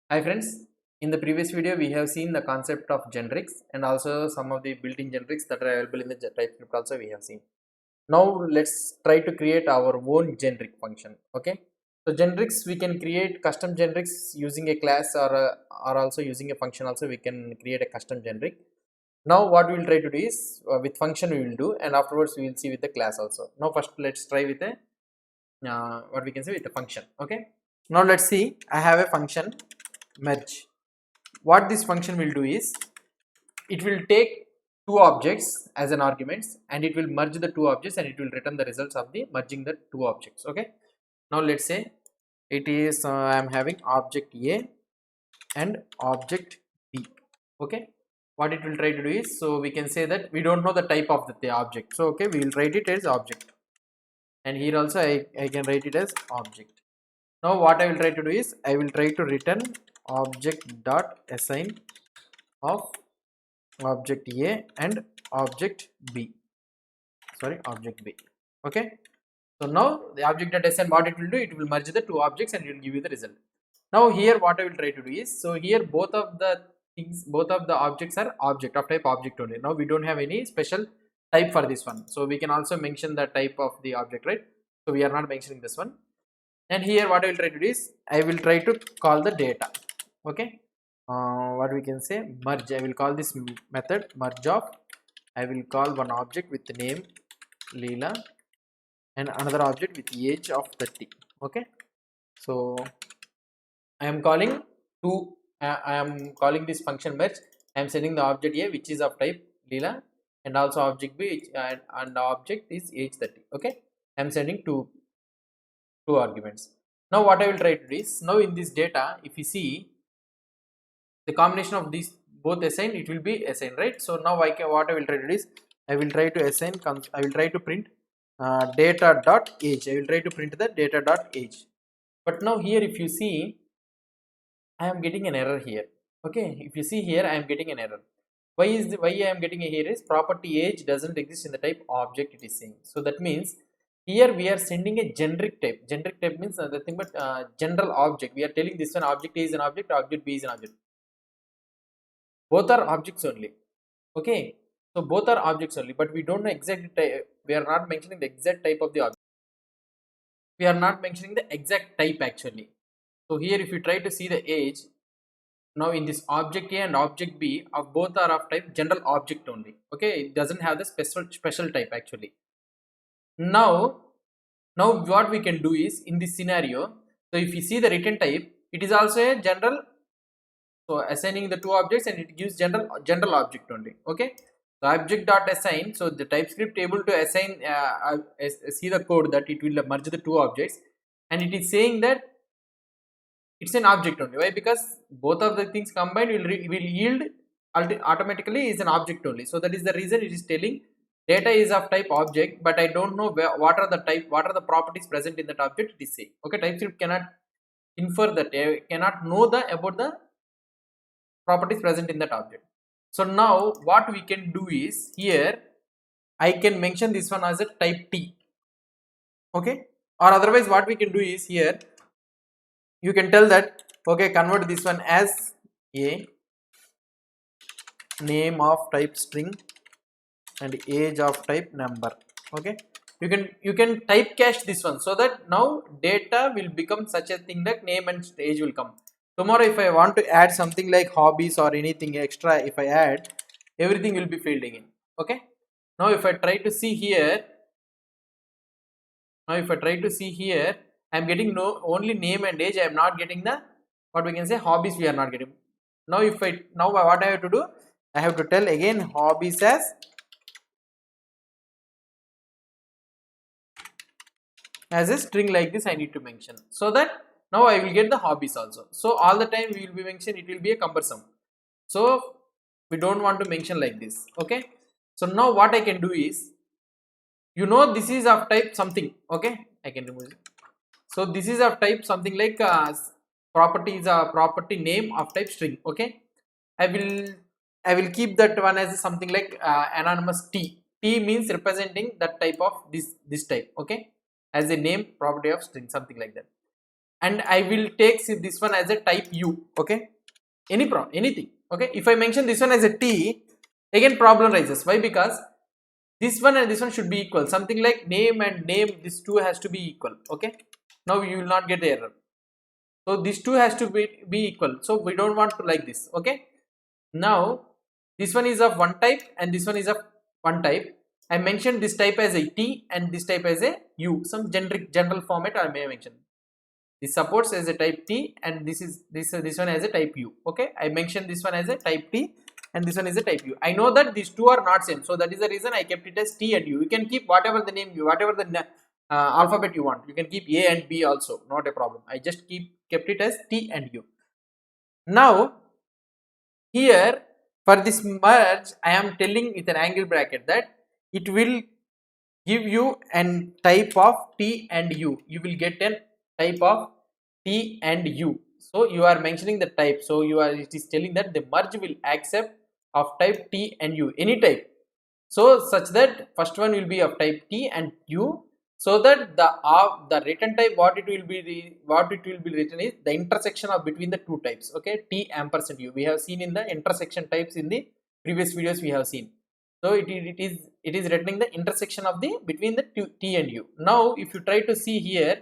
Hi friends, in the previous video we have seen the concept of generics and also some of the built-in generics that are available in the TypeScript also we have seen. Now let's try to create our own generic function. Okay, so generics we can create custom generics using a class or also using a function also we can create a custom generic. Now what we will try to do is with function we will do, and afterwards we will see with the class also. Now first let's try with a what we can say with the function. Okay, now let's see. I have a function merge. What this function will do is it will take two objects as an arguments and it will merge the two objects and it will return the results of the merging the two objects. Okay, now let's say it is I am having object A and object B. Okay, what it will try to do is, so we can say that we don't know the type of the object, so okay, we will write it as object, and here also I can write it as object. Now what I will try to do is I will try to return object dot assign of object A and object B. Object B. Okay. So now the object dot assign, what it will do, it will merge the two objects and it will give you the result. Now here what I will try to do is, so here both of the things, both of the objects are object of type object only. Now we don't have any special type for this one. So we can also mention the type of the object, right? So we are not mentioning this one. And here what I will try to do is, I will try to call the data. Okay. What we can say, merge. I will call this method merge of. I will call one object with the name Leela and another object with age of 30. Okay, so I am calling two. I am calling this function merge. I am setting the object A which is of type Leela and also object B and the object is age 30. Okay, I am sending two arguments. Now what I will try to do is, now in this data, if you see the combination of these both assign, it will be assigned, right? So now what I will try to do is I will try to assign I will try to print data dot age. I will try to print the data dot age. But now here if you see, I am getting an error here. Okay, if you see here, I am getting an error. Why I am getting a here is property age doesn't exist in the type object, it is saying. So that means here we are sending a generic type. Generic type means nothing but general object. We are telling this one object A is an object, object B is an object. Both are objects only. Okay, so both are objects only, but we don't know exact type. We are not mentioning the exact type of the object. We are not mentioning the exact type actually. So here if you try to see the age, now in this object A and object B of both are of type general object only. Okay, it doesn't have the special type actually. Now what we can do is, in this scenario, so if you see the return type, it is also a general. So assigning the two objects and it gives general object only. Okay, so object dot assign, so the TypeScript able to assign see the code that it will merge the two objects and it is saying that it's an object only. Why? Because both of the things combined will yield automatically is an object only. So that is the reason it is telling data is of type object, but I don't know what are the type, what are the properties present in that object, it is saying. Okay, TypeScript cannot infer that, cannot know the about the properties present in that object. So now what we can do is, here I can mention this one as a type T. Okay, or otherwise what we can do is, here you can tell that, okay, convert this one as a name of type string and age of type number. Okay, you can typecache this one, so that now data will become such a thing that name and age will come. Tomorrow if I want to add something like hobbies or anything extra, if I add, everything will be filled in. Okay, now if I try to see here, I am getting no only name and age. I am not getting the, what we can say, hobbies we are not getting. Now if I, now what I have to do, I have to tell again hobbies as a string like this I need to mention, so that now I will get the hobbies also. So all the time we will be mentioned, it will be a cumbersome. So we don't want to mention like this. Okay, so now what I can do is, this is of type something. Okay, I can remove it. So this is of type something like property is a property name of type string. Okay, I will keep that one as something like anonymous T. T means representing that type of this type. Okay, as a name property of string, something like that. and I will take this one as a type U. Okay, anything. Okay, if I mention this one as a T, again problem rises. Why? Because this one and this one should be equal. Something like name and name, this two has to be equal. Okay, now you will not get the error. So these two has to be equal. So we don't want to like this. Okay, now this one is of one type and this one is of one type. I mentioned this type as a T and this type as a U. Some general format I may mention. This supports as a type T and this one as a type U. Okay, I mentioned this one as a type T and this one is a type U. I know that these two are not same, so that is the reason I kept it as T and U. You can keep whatever the name, whatever the alphabet you want. You can keep A and B also, not a problem. I just kept it as T and U. Now here for this merge, I am telling with an angle bracket that it will give you an type of T and U. You will get an type of T and U. So you are mentioning the type. So it is telling that the merge will accept of type T and U, any type. So such that first one will be of type T and U, so that the written type what it will be written is the intersection of between the two types. Okay, T ampersand U. We have seen in the intersection types in the previous videos we have seen. So it is written the intersection of the between the T and U. Now if you try to see here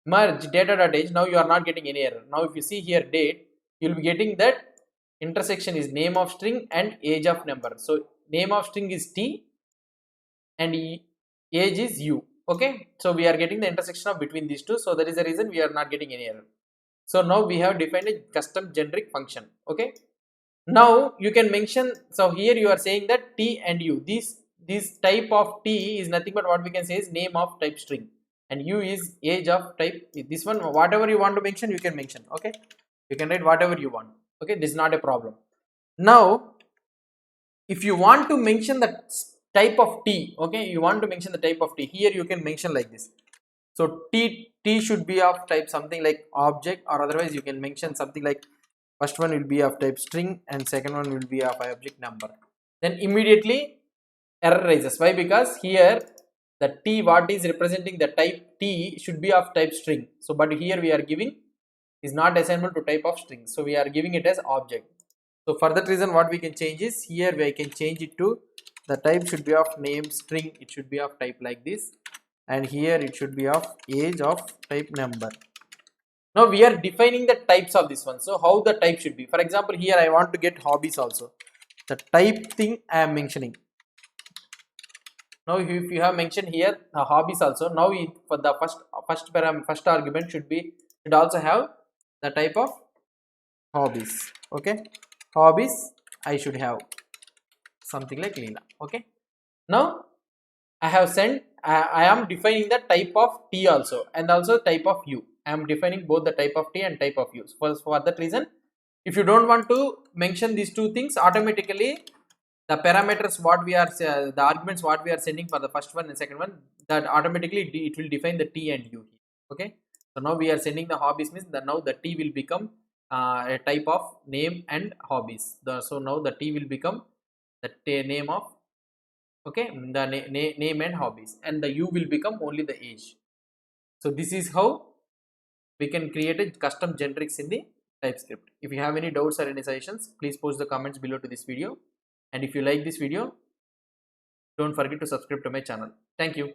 merge data.age, now you are not getting any error. Now if you see here date, you will be getting that intersection is name of string and age of number. So name of string is T and age is U. Okay, so we are getting the intersection of between these two. So that is the reason we are not getting any error. So now we have defined a custom generic function. Okay, now you can mention, so here you are saying that T and U, this type of T is nothing but what we can say is name of type string and U is age of type. This one whatever you want to mention you can mention. Okay, you can write whatever you want. Okay, this is not a problem. Now if you want to mention the type of T, okay, you want to mention the type of T, here you can mention like this. So T should be of type something like object, or otherwise you can mention something like first one will be of type string and second one will be of object number. Then immediately error rises. Why? Because here the T what is representing the type T should be of type string. So but here we are giving is not assignable to type of string. So we are giving it as object. So for that reason what we can change is here we can change it to the type should be of name string, it should be of type like this, and here it should be of age of type number. Now we are defining the types of this one. So how the type should be, for example here I want to get hobbies also, the type thing I am mentioning. Now if you have mentioned here hobbies also, now for the first argument should also have the type of hobbies. Okay, hobbies I should have something like Leela. Okay, now I have sent I am defining the type of T also and also type of U. I am defining both the type of T and type of U. For that reason, if you don't want to mention these two things, automatically the parameters what we are the arguments what we are sending for the first one and second one, that automatically it will define the T and U. Okay, so now we are sending the hobbies means that now the T will become a type of name and hobbies. So now the T will become the name of, okay, the name and hobbies, and the U will become only the age. So this is how we can create a custom generics in the TypeScript. If you have any doubts or any suggestions, please post the comments below to this video. And if you like this video, don't forget to subscribe to my channel. Thank you.